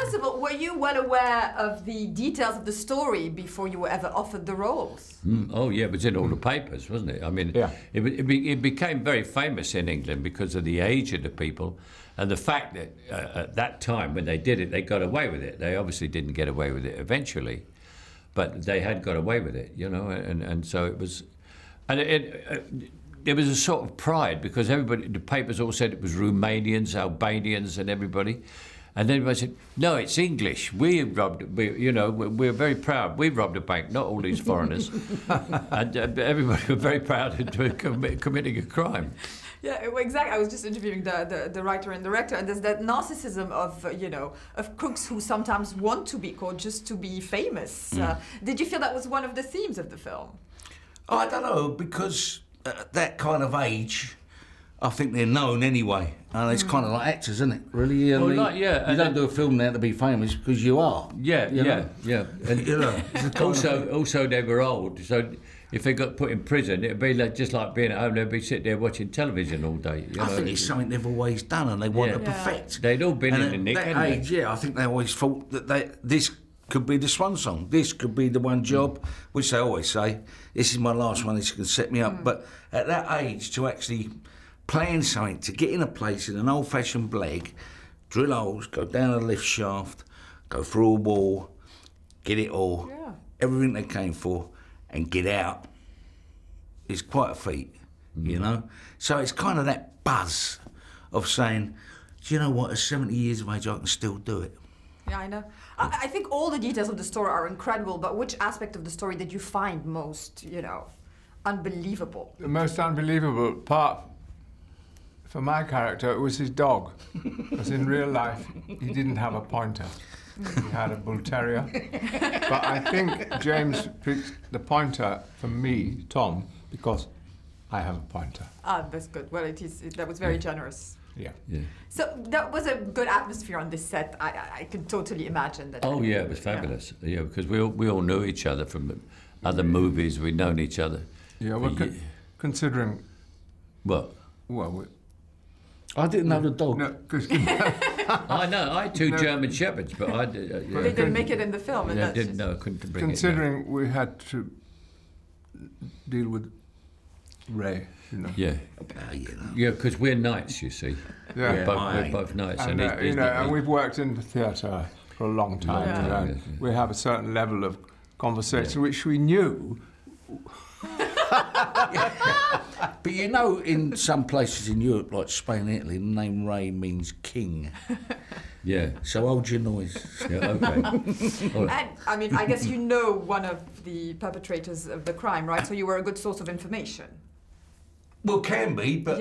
first of all, were you well aware of the details of the story before you were ever offered the roles? Oh yeah, it was in all the papers, wasn't it? I mean, it became very famous in England because of the age of the people and the fact that at that time when they did it, they got away with it. They obviously didn't get away with it eventually, but they had got away with it, you know, and so it was, and there was a sort of pride because everybody, the papers all said it was Romanians, Albanians, and everybody. And then everybody said, no, it's English. We're very proud. We robbed a bank, not all these foreigners. And everybody were very proud of committing a crime. Yeah, exactly. I was just interviewing the writer and director, and there's that narcissism of, of cooks who sometimes want to be caught just to be famous. Did you feel that was one of the themes of the film? Oh, I don't know, because at that kind of age, I think they're known anyway, and it's kind of like actors, isn't it? Really, you don't do a film now to be famous because you are. Yeah. And also they were old, so if they got put in prison, it'd be just like being at home. They'd be sitting there watching television all day. I think it's something they've always done, and they want to perfect. They'd all been in the nick. At that age, I think they always thought that this could be the swan song. This could be the one job, which they always say, this is my last one. This can set me up. But at that age, to actually plan something, to get in a place in an old-fashioned bleg, drill holes, go down a lift shaft, go through a wall, get it all, everything they came for, and get out, is quite a feat, you know? So it's kind of that buzz of saying, do you know what, at 70 years of age, I can still do it. Yeah, I know. I think all the details of the story are incredible, but which aspect of the story did you find most, unbelievable? The most unbelievable part for my character was his dog. Because in real life, he didn't have a pointer. He had a bull terrier. But I think James picked the pointer for me, Tom, because I have a pointer. Ah, that's good. Well, that was very generous. Yeah. So that was a good atmosphere on this set. I could totally imagine that. Oh yeah, it was fabulous. Yeah, because we all knew each other from other movies. We'd known each other. Yeah, well, considering. What? Well, I didn't know the dog. No, because I know. I had two German shepherds, but I did. They didn't make it in the film. And I didn't know. I couldn't bring considering it. We had to deal with Ray. Yeah, because we're knights, you see. Yeah, we're both knights, and and we've worked in the theatre for a long time. We have a certain level of conversation which we knew. But in some places in Europe, like Spain and Italy, the name Ray means king. Yeah. So hold your noise. Yeah, okay. And I mean, I guess you know one of the perpetrators of the crime, right? So you were a good source of information. Well, can be, but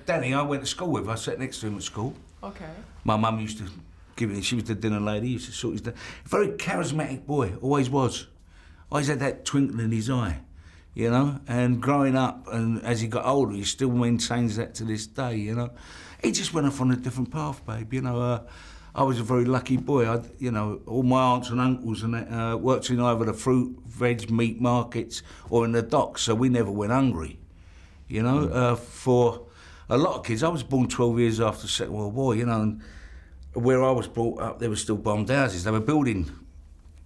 Danny, I went to school with. I sat next to him at school. Okay. My mum used to give him. She was the dinner lady. Used to sort his dinner. Very charismatic boy, always was. Always had that twinkle in his eye, And growing up, and as he got older, he still maintains that to this day, He just went off on a different path, babe. I was a very lucky boy. All my aunts and uncles and that worked in either the fruit, veg, meat markets or in the docks, so we never went hungry. For a lot of kids, I was born 12 years after the Second World War, and where I was brought up, there were still bombed houses. They were building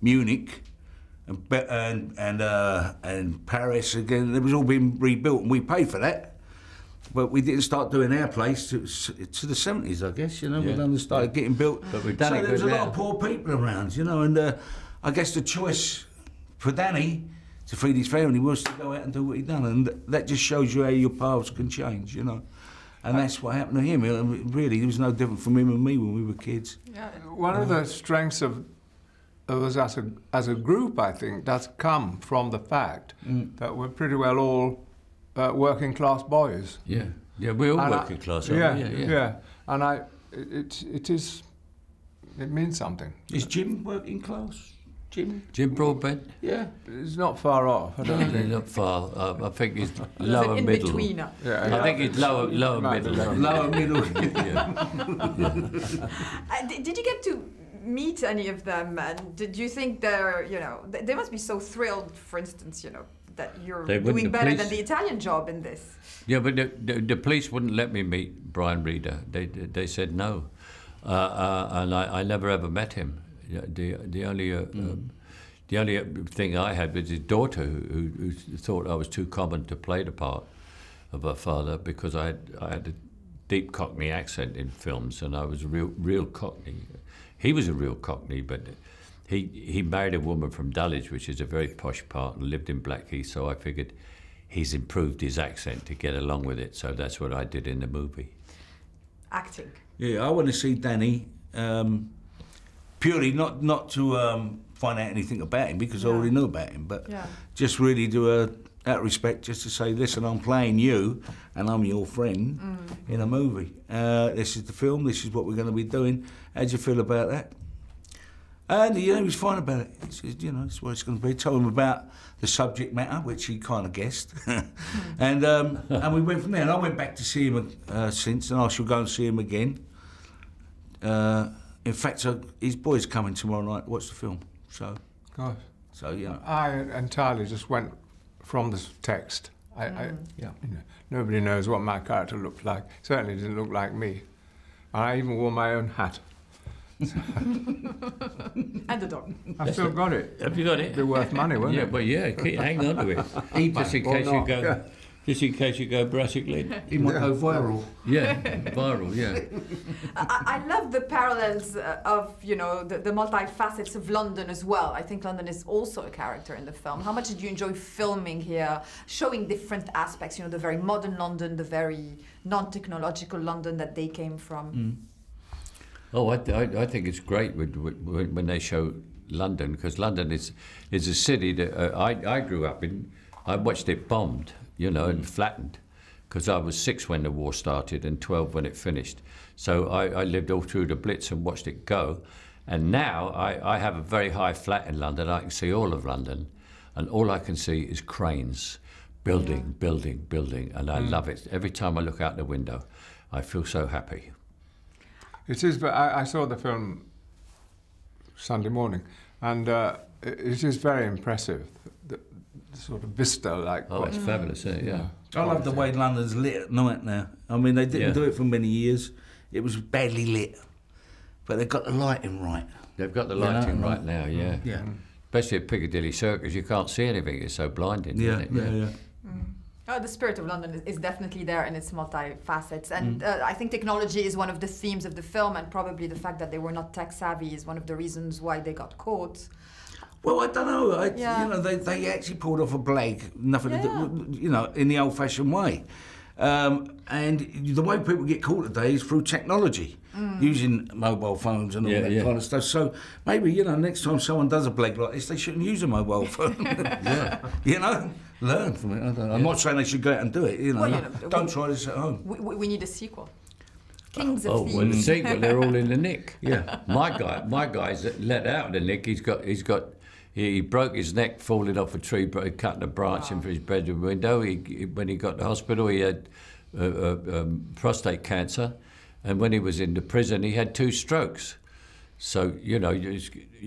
Munich and Paris again. It was all being rebuilt, and we paid for that. But we didn't start doing our place to the 70s, I guess, We then started getting built. But we've done there was a lot of poor people around, and I guess the choice for Danny to feed his family was to go out and do what he'd done, and that just shows you how your paths can change, And that's what happened to him. Really, it was no different from him and me when we were kids. Yeah. One of the strengths of us as a group, I think, does come from the fact that we're pretty well all working class boys. Yeah, we're all working class. Yeah. And it means something. Is Jim working class? Jim Broadbent? Yeah. He's not far off, I don't think. Not far. I think he's lower middle. In-betweener. I think he's lower middle. Lower middle. Did you get to meet any of them? And did you think they're, they must be so thrilled, for instance, that you're doing better than the Italian job in this? Yeah, but the police wouldn't let me meet Brian Reader. They said no. and I never ever met him. The only thing I had was his daughter, who thought I was too common to play the part of her father, because I had a deep Cockney accent in films, and I was a real Cockney. He was a real Cockney, but he married a woman from Dulwich, which is a very posh part, and lived in Blackheath, so I figured he's improved his accent to get along with it, so that's what I did in the movie. Acting. Yeah, I want to see Danny, purely not to find out anything about him, because I already know about him, but just really do out of respect, just to say, listen, I'm playing you, and I'm your friend in a movie. This is the film, this is what we're going to be doing. How do you feel about that? And, he was fine about it. He said, it's what it's going to be. Told him about the subject matter, which he kind of guessed. and we went from there. And I went back to see him since, and I shall go and see him again. In fact, his boy's coming tomorrow night to watch the film. So, Gosh. I entirely just went from the text. Nobody knows what my character looked like. Certainly didn't look like me. I even wore my own hat. And the dog. I've still got it. Have you got it? It'd be worth money, wouldn't it? But hang on to it. Just in case you go. Yeah. Just in case you go brassically. He might go viral. Yeah, viral, yeah. I love the parallels of, the multi-facets of London as well. I think London is also a character in the film. How much did you enjoy filming here, showing different aspects, the very modern London, the very non-technological London that they came from? Oh, I think it's great when they show London, because London is a city that I grew up in. I watched it bombed, and flattened, because I was 6 when the war started and 12 when it finished. So I lived all through the Blitz and watched it go. And now I have a very high flat in London. I can see all of London, and all I can see is cranes, building, and I love it. Every time I look out the window, I feel so happy. It is, but I saw the film Sunday morning, and it is very impressive. The sort of vista, like. Oh, it's fabulous, isn't it? Yeah. I love the way London's lit at night now. I mean, they didn't do it for many years. It was badly lit, but they've got the lighting right. They've got the lighting right now, yeah. Yeah. Especially at Piccadilly Circus, you can't see anything. It's so blinding, isn't it? Yeah. Oh, the spirit of London is definitely there in its multi-facets. And I think technology is one of the themes of the film, and probably the fact that they were not tech-savvy is one of the reasons why they got caught. Well, I don't know. They actually pulled off a blag, nothing to do, in the old-fashioned way. And the way people get caught today is through technology, using mobile phones and all that kind of stuff. So maybe, next time someone does a blag like this, they shouldn't use a mobile phone. Learn from it. I'm not saying they should go out and do it. Don't try this at home. We need a sequel. Kings of Thieves. Well, the sequel, they're all in the nick. Yeah. My guy's let out of the nick. He broke his neck falling off a tree, cutting a branch in for his bedroom window. When he got to the hospital, he had prostate cancer, and when he was in the prison, he had 2 strokes. So you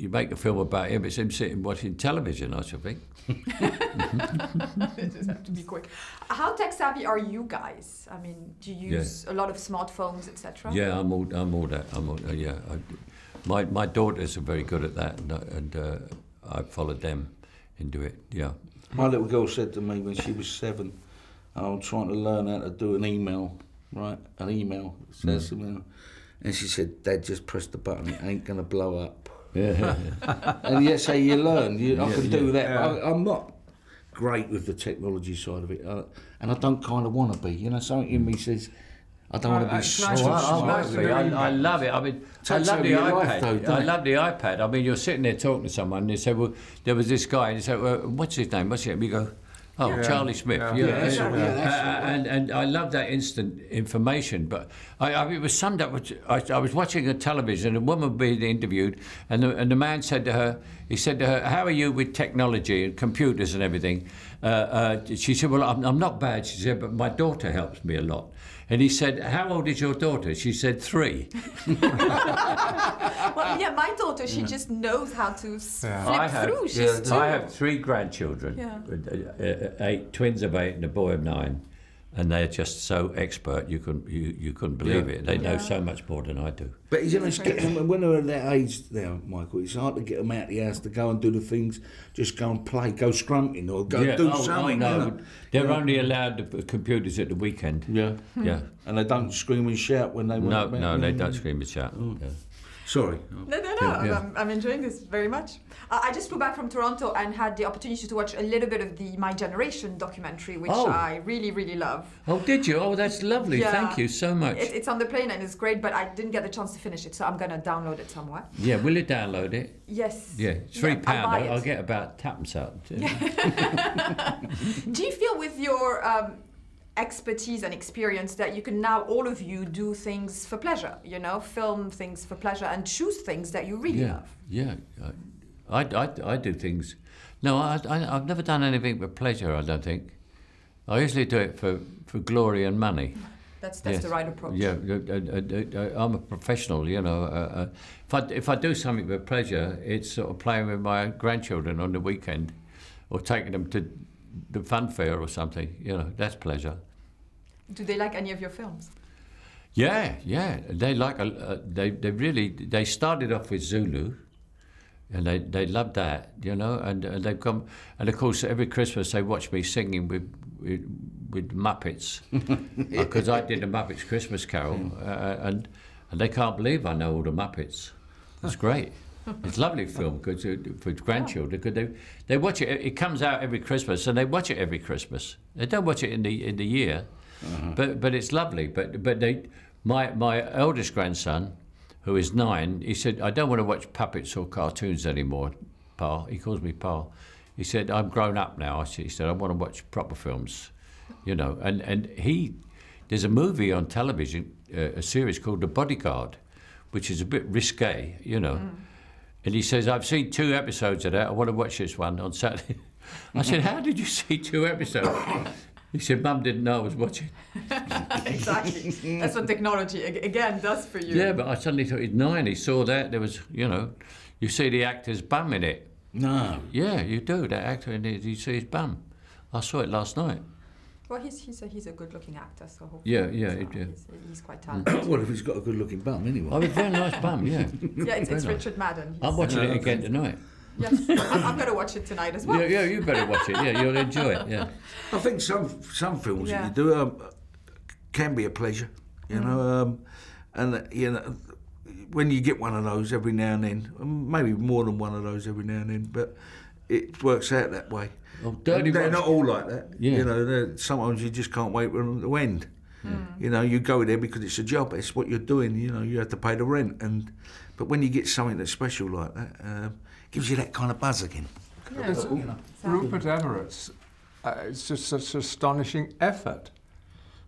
make a film about him. It's him sitting watching television, I should think. It just have to be quick. How tech savvy are you guys? I mean, do you use a lot of smartphones, etc.? Yeah, I'm all that. My daughters are very good at that, and I followed them into it. Yeah. My little girl said to me when she was 7, I'm trying to learn how to do an email, right? An email says something, and she said, "Dad, just press the button. It ain't gonna blow up." Yeah. And yes, so you learn. I can do that. Yeah. But I'm not great with the technology side of it, and I don't kind of want to be. Something in me says I don't want to be slow. I love it. I mean, I love the iPad. I love the iPad. I mean, you're sitting there talking to someone, and they say, "Well, there was this guy," and they say, "Well, what's his name? What's it?" And we go, "Oh, Charlie Smith." And I love that instant information. But it was summed up. I was watching a television, and a woman being interviewed, and the man said to her, "How are you with technology and computers and everything?" She said, "Well, I'm not bad." She said, "But my daughter helps me a lot." And he said, "How old is your daughter?" She said, 3. Well, yeah, my daughter, she just knows how to flip through. She's 2. I have 3 grandchildren, 8 twins of 8 and a boy of 9. and they're just so expert. You couldn't believe it. They know so much more than I do. But you know, when they're at that age now, Michael, it's hard to get them out of the house to go and do the things. Just go and play, go scrunting, or go do something. No. You know? They're only allowed the computers at the weekend. Yeah. And they don't scream and shout when they want. No, they don't scream and shout. Yeah. Sorry. No. I'm enjoying this very much. I just flew back from Toronto and had the opportunity to watch a little bit of the My Generation documentary, which I really, really love. Oh, did you? Oh, that's lovely. Yeah. Thank you so much. It's on the plane and it's great, but I didn't get the chance to finish it, so I'm going to download it somewhere. Yeah, will you download it? Yes. Yeah, it's £3. I'll get about £2 out. Do you feel with your expertise and experience that you can now, all of you, do things for pleasure, you know, film things for pleasure and choose things that you really love? Yeah, I do things. No, I've never done anything for pleasure, I don't think. I usually do it for glory and money. That's the right approach. Yeah, I'm a professional, you know. If I do something for pleasure, it's sort of playing with my grandchildren on the weekend or taking them to the fun fair or something, you know, that's pleasure. Do they like any of your films? Yeah, they like, they started off with Zulu, and they loved that, you know, and they've come, and of course every Christmas they watch me singing with Muppets, because I did the Muppets Christmas Carol, and they can't believe I know all the Muppets. It's great. It's a lovely film because for grandchildren, because they watch it. It comes out every Christmas, and they watch it every Christmas. They don't watch it in the year, but it's lovely. But my eldest grandson, who is 9, he said, "I don't want to watch puppets or cartoons anymore, Pa." He calls me Pa. He said, "I'm grown up now." He said, "I want to watch proper films," you know. And there's a movie on television, a series called The Bodyguard, which is a bit risque, you know. And he says, "I've seen 2 episodes of that. I want to watch this one on Saturday." I said, "How did you see 2 episodes?" He said, "Mum didn't know I was watching." Exactly. That's what technology, again, does for you. Yeah, but I suddenly thought he's 9. He saw that. There was, you know, you see the actor's bum in it. No. Yeah, you do. That actor in it, you see his bum. I saw it last night. Well, he's a good-looking actor, so hopefully he's quite talented. Well, if he's got a good-looking bum, anyway. Oh, a very nice bum, yeah. Yeah, it's Richard Madden. I'm watching it again tonight. Yes, I'm going to watch it tonight as well. Yeah, you better watch it. Yeah, you'll enjoy it. Yeah. I think some films that you do can be a pleasure, you know, and you know, when you get one of those every now and then, maybe more than one of those every now and then, but it works out that way. Well, they're not all like that. Yeah. You know, sometimes you just can't wait for them to end. You know, you go there because it's a job. It's what you're doing. You know, you have to pay the rent. But when you get something that's special like that, gives you that kind of buzz again. Yeah. You know. Rupert Everett's, it's just such astonishing effort.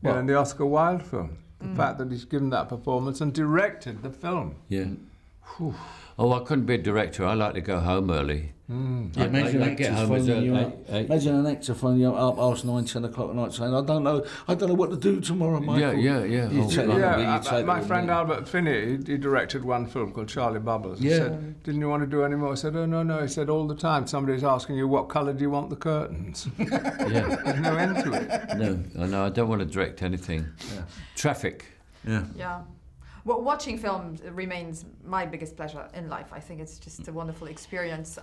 You know, in the Oscar Wilde film, the fact that he's given that performance and directed the film. Yeah. Whew. Oh, I couldn't be a director. I like to go home early. Yeah, imagine an actor phoning you up 9:30, 10 o'clock at night saying, I don't know what to do tomorrow, Michael. Yeah. My friend Albert Finney, he directed one film called Charlie Bubbles. He said, "Didn't you want to do any more?" I said, "Oh, no." He said, "All the time somebody's asking you, what colour do you want the curtains?" Yeah. There's no end to it. No, I don't want to direct anything. Yeah. Traffic. Yeah. Well, watching films remains my biggest pleasure in life. I think it's just a wonderful experience.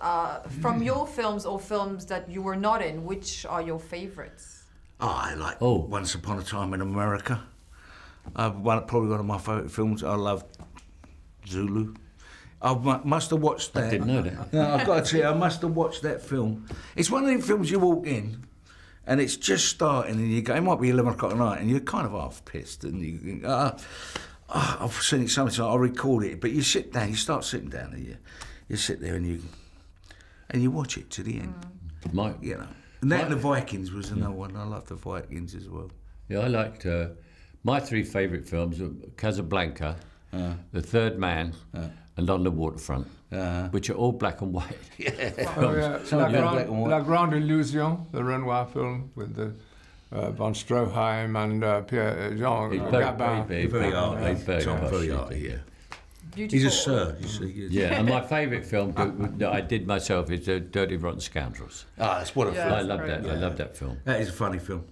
From your films or films that you were not in, which are your favourites? I like Once Upon a Time in America. Probably one of my favourite films. I love Zulu. I must have watched that. I didn't know that. No, I've got to tell you, I must have watched that film. It's one of them films you walk in and it's just starting and you go, it might be 11 o'clock at night and you're kind of half pissed and you think, I've seen it so much, I'll record it. But you sit down, you start sitting down, and you sit there and you watch it to the end. You know, and the Vikings was another one. I love the Vikings as well. Yeah, I liked my 3 favourite films: Casablanca, The Third Man, and On the Waterfront, which are all black and white. La Grande Illusion, the Renoir film with the. Von Stroheim and Pierre-Jean Gabin. Very arty, yeah. Beautiful. He's a sir, you see. Yeah, and my favourite film that I did myself is Dirty Rotten Scoundrels. That's what a film. I love that. I love that film. That is a funny film.